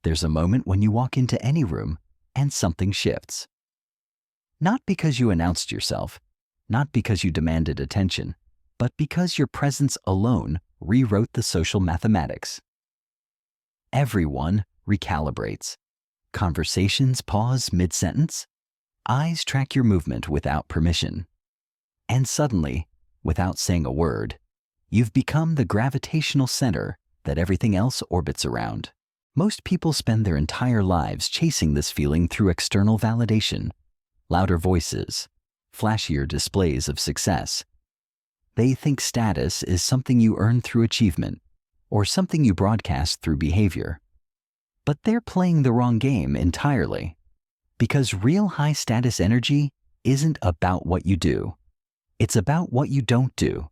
There's a moment when you walk into any room and something shifts. Not because you announced yourself, not because you demanded attention, but because your presence alone rewrote the social mathematics. Everyone recalibrates. Conversations pause mid-sentence. Eyes track your movement without permission. And suddenly, without saying a word, you've become the gravitational center that everything else orbits around. Most people spend their entire lives chasing this feeling through external validation, louder voices, flashier displays of success. They think status is something you earn through achievement or something you broadcast through behavior. But they're playing the wrong game entirely, because real high-status energy isn't about what you do. It's about what you don't do.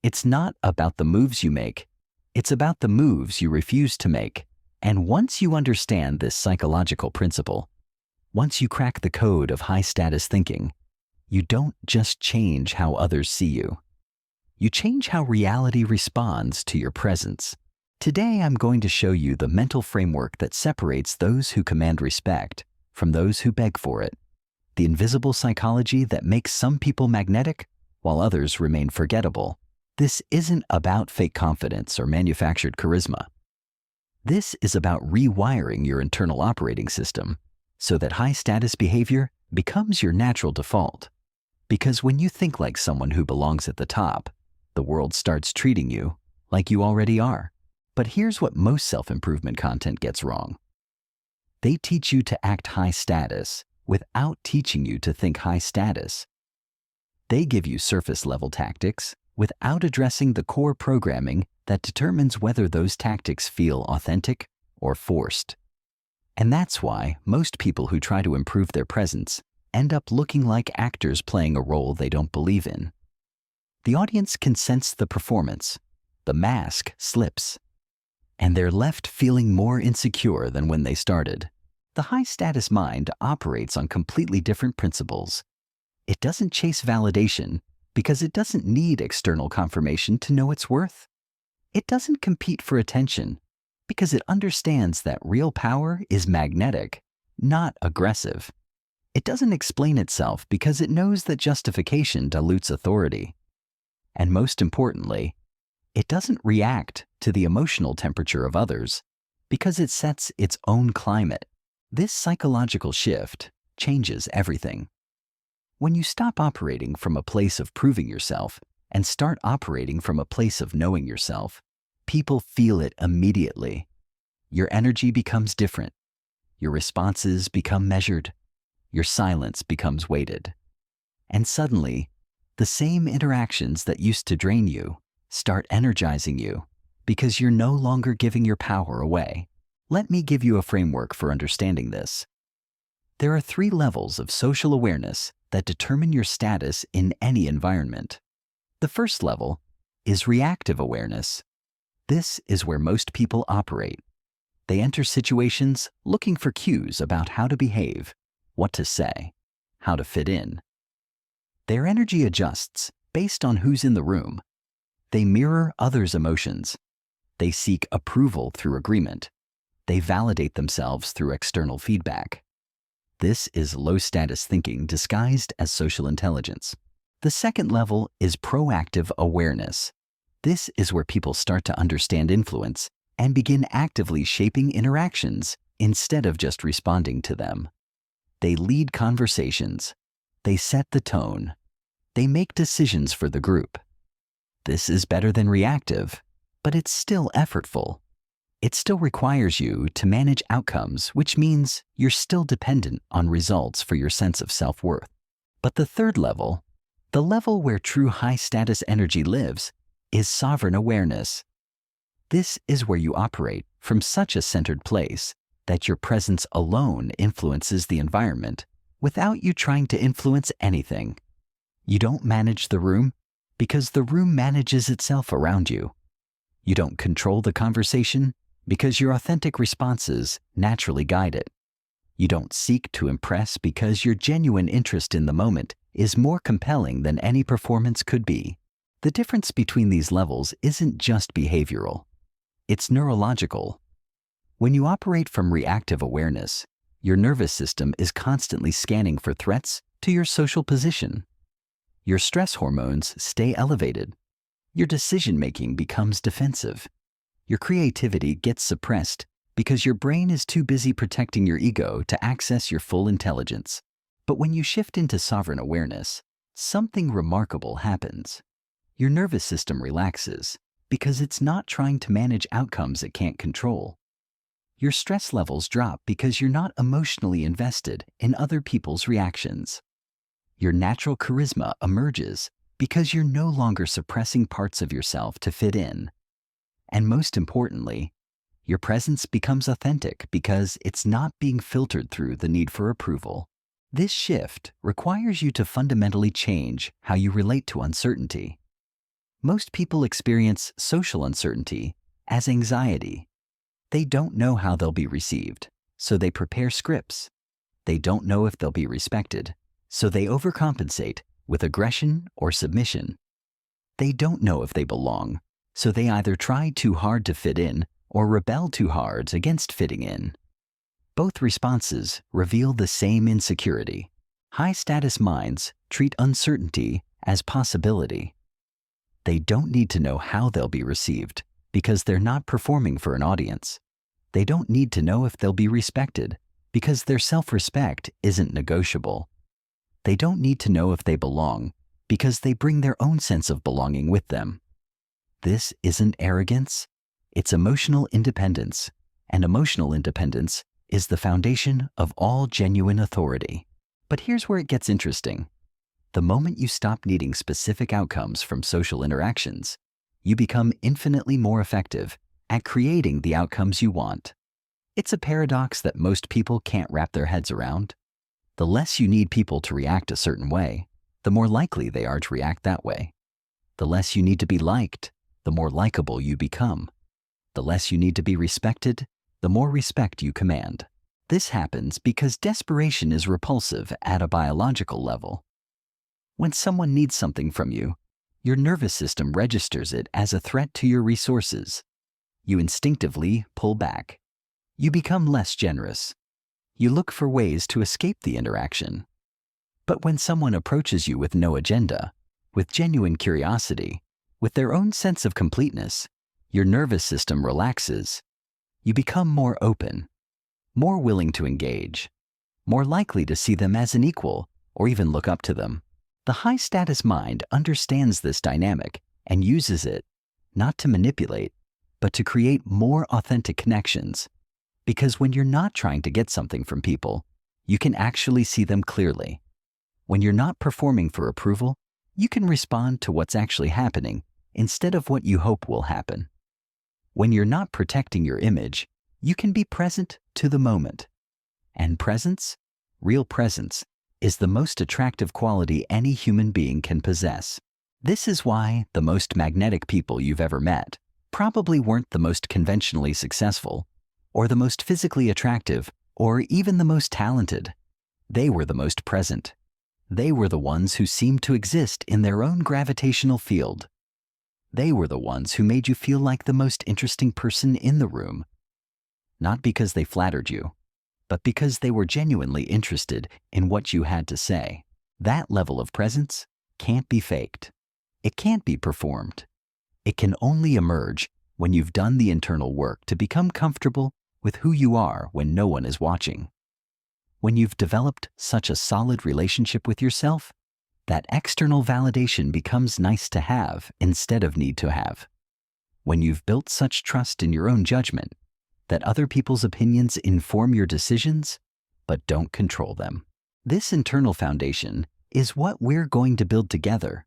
It's not about the moves you make. It's about the moves you refuse to make. And once you understand this psychological principle, once you crack the code of high-status thinking, you don't just change how others see you. You change how reality responds to your presence. Today, I'm going to show you the mental framework that separates those who command respect from those who beg for it. The invisible psychology that makes some people magnetic while others remain forgettable. This isn't about fake confidence or manufactured charisma. This is about rewiring your internal operating system so that high-status behavior becomes your natural default. Because when you think like someone who belongs at the top, the world starts treating you like you already are. But here's what most self-improvement content gets wrong. They teach you to act high status without teaching you to think high status. They give you surface-level tactics without addressing the core programming that determines whether those tactics feel authentic or forced. And that's why most people who try to improve their presence end up looking like actors playing a role they don't believe in. The audience can sense the performance. The mask slips. And they're left feeling more insecure than when they started. The high-status mind operates on completely different principles. It doesn't chase validation because it doesn't need external confirmation to know its worth. It doesn't compete for attention because it understands that real power is magnetic, not aggressive. It doesn't explain itself because it knows that justification dilutes authority. And most importantly, it doesn't react to the emotional temperature of others because it sets its own climate. This psychological shift changes everything. When you stop operating from a place of proving yourself and start operating from a place of knowing yourself, people feel it immediately. Your energy becomes different. Your responses become measured. Your silence becomes weighted. And suddenly, the same interactions that used to drain you start energizing you because you're no longer giving your power away. Let me give you a framework for understanding this. There are 3 levels of social awareness that determine your status in any environment. The first level is reactive awareness. This is where most people operate. They enter situations looking for cues about how to behave, what to say, how to fit in. Their energy adjusts based on who's in the room. They mirror others' emotions. They seek approval through agreement. They validate themselves through external feedback. This is low-status thinking disguised as social intelligence. The second level is proactive awareness. This is where people start to understand influence and begin actively shaping interactions instead of just responding to them. They lead conversations. They set the tone. They make decisions for the group. This is better than reactive, but it's still effortful. It still requires you to manage outcomes, which means you're still dependent on results for your sense of self-worth. But the third level, the level where true high-status energy lives, is sovereign awareness. This is where you operate from such a centered place that your presence alone influences the environment without you trying to influence anything. You don't manage the room because the room manages itself around you. You don't control the conversation because your authentic responses naturally guide it. You don't seek to impress because your genuine interest in the moment is more compelling than any performance could be. The difference between these levels isn't just behavioral. It's neurological. When you operate from reactive awareness, your nervous system is constantly scanning for threats to your social position. Your stress hormones stay elevated. Your decision-making becomes defensive. Your creativity gets suppressed because your brain is too busy protecting your ego to access your full intelligence. But when you shift into sovereign awareness, something remarkable happens. Your nervous system relaxes because it's not trying to manage outcomes it can't control. Your stress levels drop because you're not emotionally invested in other people's reactions. Your natural charisma emerges because you're no longer suppressing parts of yourself to fit in. And most importantly, your presence becomes authentic because it's not being filtered through the need for approval. This shift requires you to fundamentally change how you relate to uncertainty. Most people experience social uncertainty as anxiety. They don't know how they'll be received, so they prepare scripts. They don't know if they'll be respected, so they overcompensate with aggression or submission. They don't know if they belong, so they either try too hard to fit in or rebel too hard against fitting in. Both responses reveal the same insecurity. High-status minds treat uncertainty as possibility. They don't need to know how they'll be received because they're not performing for an audience. They don't need to know if they'll be respected because their self-respect isn't negotiable. They don't need to know if they belong because they bring their own sense of belonging with them. This isn't arrogance, it's emotional independence, and emotional independence is the foundation of all genuine authority. But here's where it gets interesting. The moment you stop needing specific outcomes from social interactions, you become infinitely more effective at creating the outcomes you want. It's a paradox that most people can't wrap their heads around. The less you need people to react a certain way, the more likely they are to react that way. The less you need to be liked, the more likable you become. The less you need to be respected, the more respect you command. This happens because desperation is repulsive at a biological level. When someone needs something from you, your nervous system registers it as a threat to your resources. You instinctively pull back. You become less generous. You look for ways to escape the interaction. But when someone approaches you with no agenda, with genuine curiosity, with their own sense of completeness, your nervous system relaxes. You become more open, more willing to engage, more likely to see them as an equal or even look up to them. The high-status mind understands this dynamic and uses it not to manipulate, but to create more authentic connections. Because when you're not trying to get something from people, you can actually see them clearly. When you're not performing for approval, you can respond to what's actually happening instead of what you hope will happen. When you're not protecting your image, you can be present to the moment. And presence, real presence, is the most attractive quality any human being can possess. This is why the most magnetic people you've ever met probably weren't the most conventionally successful, or the most physically attractive, or even the most talented. They were the most present. They were the ones who seemed to exist in their own gravitational field. They were the ones who made you feel like the most interesting person in the room. Not because they flattered you, but because they were genuinely interested in what you had to say. That level of presence can't be faked. It can't be performed. It can only emerge when you've done the internal work to become comfortable with who you are when no one is watching. When you've developed such a solid relationship with yourself, that external validation becomes nice to have instead of need to have. When you've built such trust in your own judgment that other people's opinions inform your decisions, but don't control them. This internal foundation is what we're going to build together.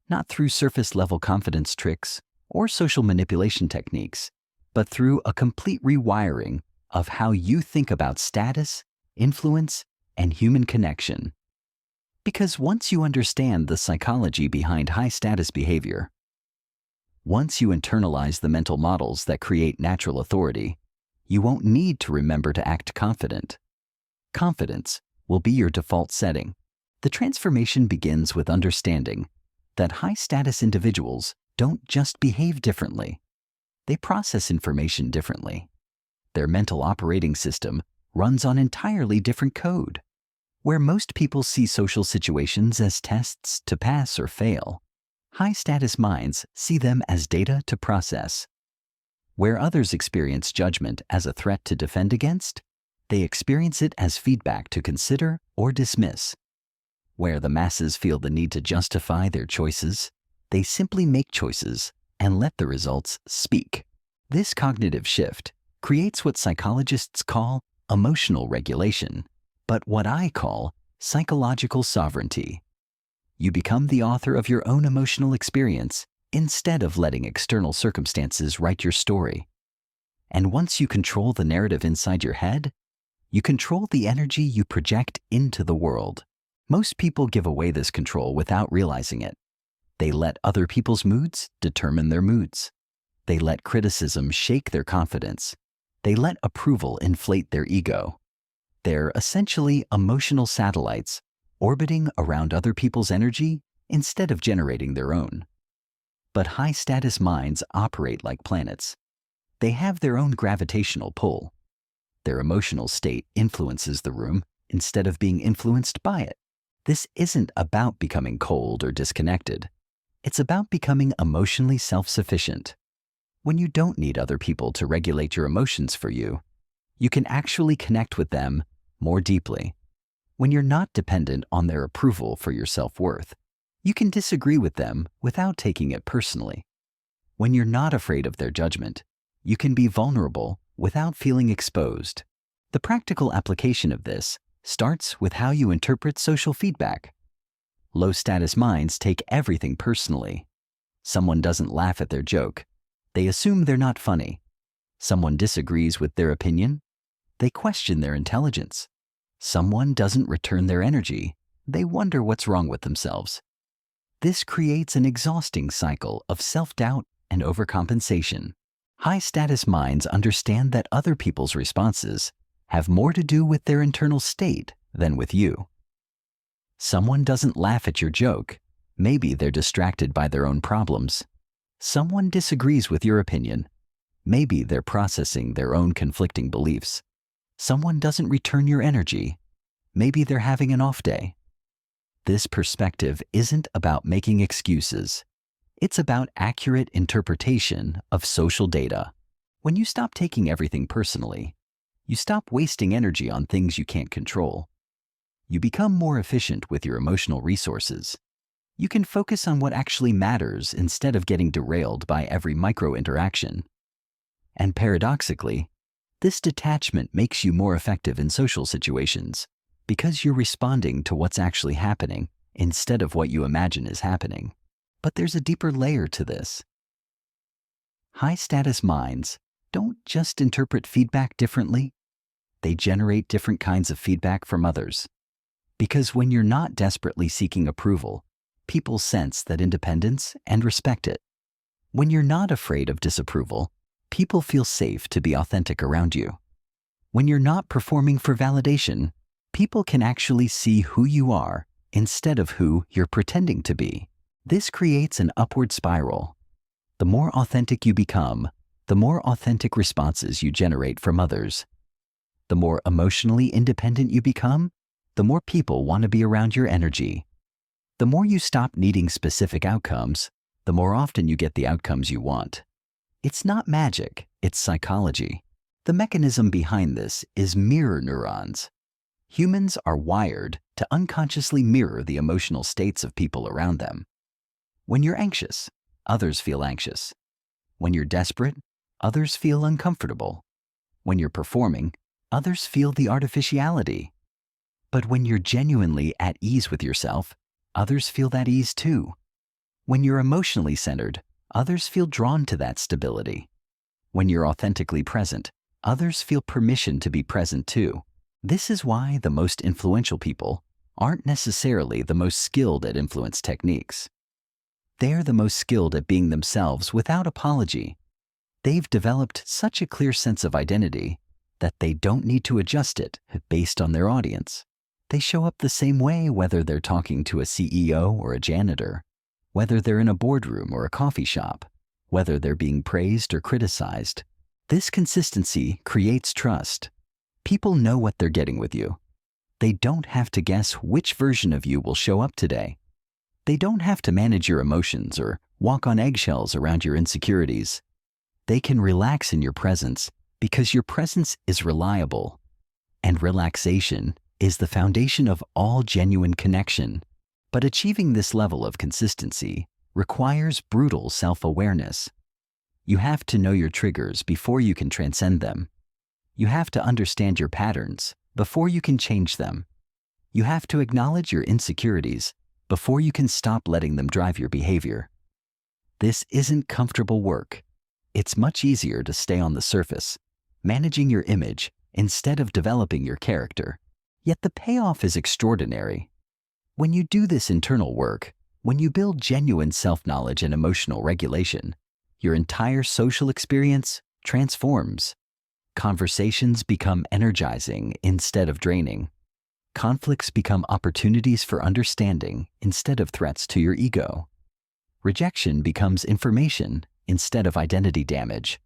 Not through surface-level confidence tricks or social manipulation techniques, but through a complete rewiring of how you think about status, influence, and human connection. Because once you understand the psychology behind high-status behavior, once you internalize the mental models that create natural authority, you won't need to remember to act confident. Confidence will be your default setting. The transformation begins with understanding that high-status individuals don't just behave differently. They process information differently. Their mental operating system runs on entirely different code. Where most people see social situations as tests to pass or fail, high-status minds see them as data to process. Where others experience judgment as a threat to defend against, they experience it as feedback to consider or dismiss. Where the masses feel the need to justify their choices, they simply make choices and let the results speak. This cognitive shift creates what psychologists call emotional regulation, but what I call psychological sovereignty. You become the author of your own emotional experience instead of letting external circumstances write your story. And once you control the narrative inside your head, you control the energy you project into the world. Most people give away this control without realizing it. They let other people's moods determine their moods. They let criticism shake their confidence. They let approval inflate their ego. They're essentially emotional satellites orbiting around other people's energy instead of generating their own. But high-status minds operate like planets. They have their own gravitational pull. Their emotional state influences the room instead of being influenced by it. This isn't about becoming cold or disconnected. It's about becoming emotionally self-sufficient. When you don't need other people to regulate your emotions for you, you can actually connect with them more deeply. When you're not dependent on their approval for your self-worth, you can disagree with them without taking it personally. When you're not afraid of their judgment, you can be vulnerable without feeling exposed. The practical application of this starts with how you interpret social feedback. Low-status minds take everything personally. Someone doesn't laugh at their joke. They assume they're not funny. Someone disagrees with their opinion. They question their intelligence. Someone doesn't return their energy. They wonder what's wrong with themselves. This creates an exhausting cycle of self-doubt and overcompensation. High-status minds understand that other people's responses have more to do with their internal state than with you. Someone doesn't laugh at your joke. Maybe they're distracted by their own problems. Someone disagrees with your opinion. Maybe they're processing their own conflicting beliefs. Someone doesn't return your energy. Maybe they're having an off day. This perspective isn't about making excuses. It's about accurate interpretation of social data. When you stop taking everything personally, you stop wasting energy on things you can't control. You become more efficient with your emotional resources. You can focus on what actually matters instead of getting derailed by every micro-interaction. And paradoxically, this detachment makes you more effective in social situations because you're responding to what's actually happening instead of what you imagine is happening. But there's a deeper layer to this. High-status minds don't just interpret feedback differently, they generate different kinds of feedback from others. Because when you're not desperately seeking approval, people sense that independence and respect it. When you're not afraid of disapproval, people feel safe to be authentic around you. When you're not performing for validation, people can actually see who you are instead of who you're pretending to be. This creates an upward spiral. The more authentic you become, the more authentic responses you generate from others. The more emotionally independent you become, the more people want to be around your energy. The more you stop needing specific outcomes, the more often you get the outcomes you want. It's not magic, it's psychology. The mechanism behind this is mirror neurons. Humans are wired to unconsciously mirror the emotional states of people around them. When you're anxious, others feel anxious. When you're desperate, others feel uncomfortable. When you're performing, others feel the artificiality. But when you're genuinely at ease with yourself, others feel that ease too. When you're emotionally centered, others feel drawn to that stability. When you're authentically present, others feel permission to be present too. This is why the most influential people aren't necessarily the most skilled at influence techniques. They're the most skilled at being themselves without apology. They've developed such a clear sense of identity that they don't need to adjust it based on their audience. They show up the same way whether they're talking to a CEO or a janitor, whether they're in a boardroom or a coffee shop, whether they're being praised or criticized. This consistency creates trust. People know what they're getting with you. They don't have to guess which version of you will show up today. They don't have to manage your emotions or walk on eggshells around your insecurities. They can relax in your presence because your presence is reliable. And relaxation is the foundation of all genuine connection. But achieving this level of consistency requires brutal self-awareness. You have to know your triggers before you can transcend them. You have to understand your patterns before you can change them. You have to acknowledge your insecurities before you can stop letting them drive your behavior. This isn't comfortable work. It's much easier to stay on the surface, managing your image instead of developing your character. Yet the payoff is extraordinary. When you do this internal work, when you build genuine self-knowledge and emotional regulation, your entire social experience transforms. Conversations become energizing instead of draining. Conflicts become opportunities for understanding instead of threats to your ego. Rejection becomes information instead of identity damage.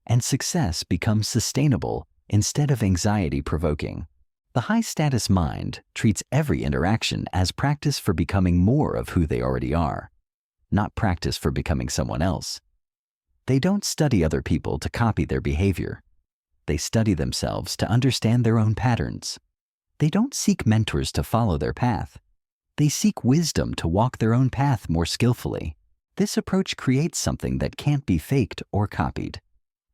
And success becomes sustainable instead of anxiety-provoking. The high-status mind treats every interaction as practice for becoming more of who they already are, not practice for becoming someone else. They don't study other people to copy their behavior. They study themselves to understand their own patterns. They don't seek mentors to follow their path. They seek wisdom to walk their own path more skillfully. This approach creates something that can't be faked or copied.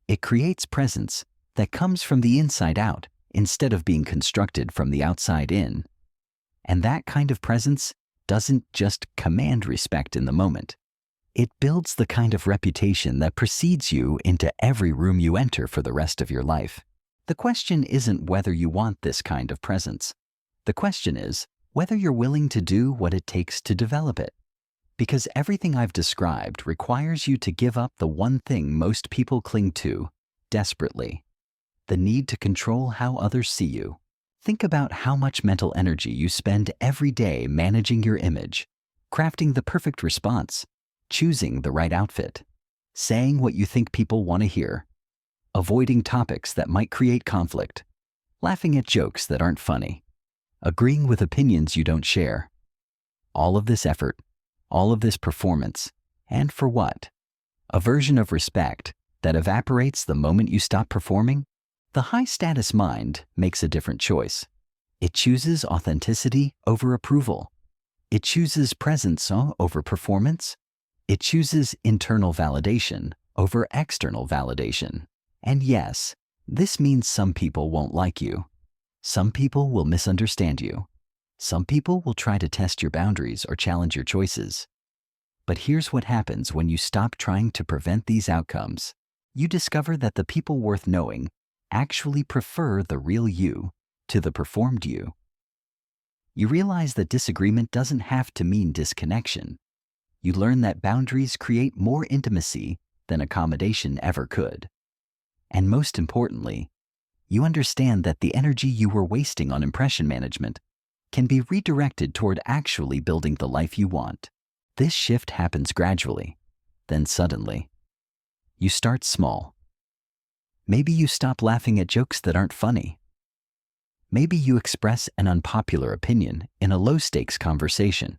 It creates presence that comes from the inside out instead of being constructed from the outside in. And that kind of presence doesn't just command respect in the moment. It builds the kind of reputation that precedes you into every room you enter for the rest of your life. The question isn't whether you want this kind of presence. The question is whether you're willing to do what it takes to develop it. Because everything I've described requires you to give up the one thing most people cling to desperately: the need to control how others see you. Think about how much mental energy you spend every day managing your image, crafting the perfect response, choosing the right outfit, saying what you think people want to hear, avoiding topics that might create conflict, laughing at jokes that aren't funny, agreeing with opinions you don't share. All of this effort, all of this performance, and for what? A version of respect that evaporates the moment you stop performing? The high-status mind makes a different choice. It chooses authenticity over approval. It chooses presence over performance. It chooses internal validation over external validation. And yes, this means some people won't like you. Some people will misunderstand you. Some people will try to test your boundaries or challenge your choices. But here's what happens when you stop trying to prevent these outcomes. You discover that the people worth knowing actually prefer the real you to the performed you. You realize that disagreement doesn't have to mean disconnection. You learn that boundaries create more intimacy than accommodation ever could. And most importantly, you understand that the energy you were wasting on impression management can be redirected toward actually building the life you want. This shift happens gradually, then suddenly. You start small. Maybe you stop laughing at jokes that aren't funny. Maybe you express an unpopular opinion in a low-stakes conversation.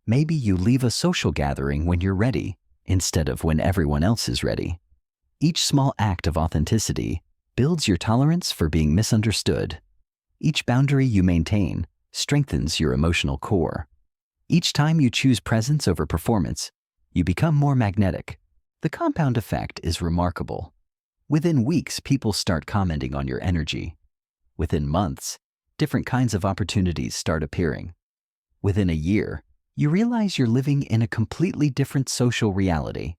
Maybe you leave a social gathering when you're ready instead of when everyone else is ready. Each small act of authenticity builds your tolerance for being misunderstood. Each boundary you maintain strengthens your emotional core. Each time you choose presence over performance, you become more magnetic. The compound effect is remarkable. Within weeks, people start commenting on your energy. Within months, different kinds of opportunities start appearing. Within a year, you realize you're living in a completely different social reality.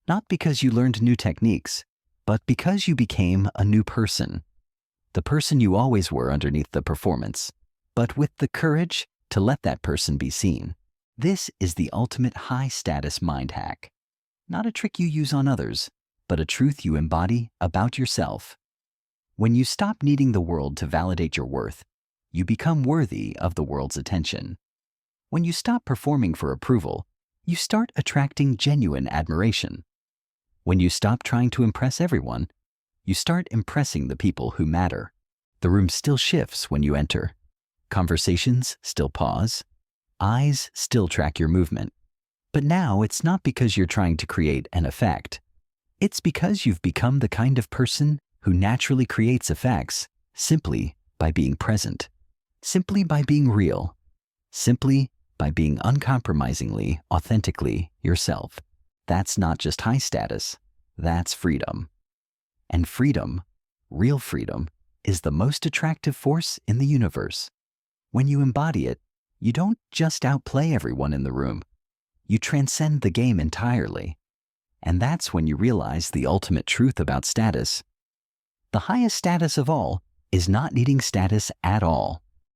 Not because you learned new techniques, but because you became a new person. The person you always were underneath the performance, but with the courage to let that person be seen. This is the ultimate high-status mind hack. Not a trick you use on others, but a truth you embody about yourself. When you stop needing the world to validate your worth, you become worthy of the world's attention. When you stop performing for approval, you start attracting genuine admiration. When you stop trying to impress everyone, you start impressing the people who matter. The room still shifts when you enter. Conversations still pause. Eyes still track your movement. But now it's not because you're trying to create an effect. It's because you've become the kind of person who naturally creates effects simply by being present, simply by being real, simply by being uncompromisingly, authentically yourself. That's not just high status, that's freedom. And freedom, real freedom, is the most attractive force in the universe. When you embody it, you don't just outplay everyone in the room. You transcend the game entirely. And that's when you realize the ultimate truth about status. The highest status of all is not needing status at all.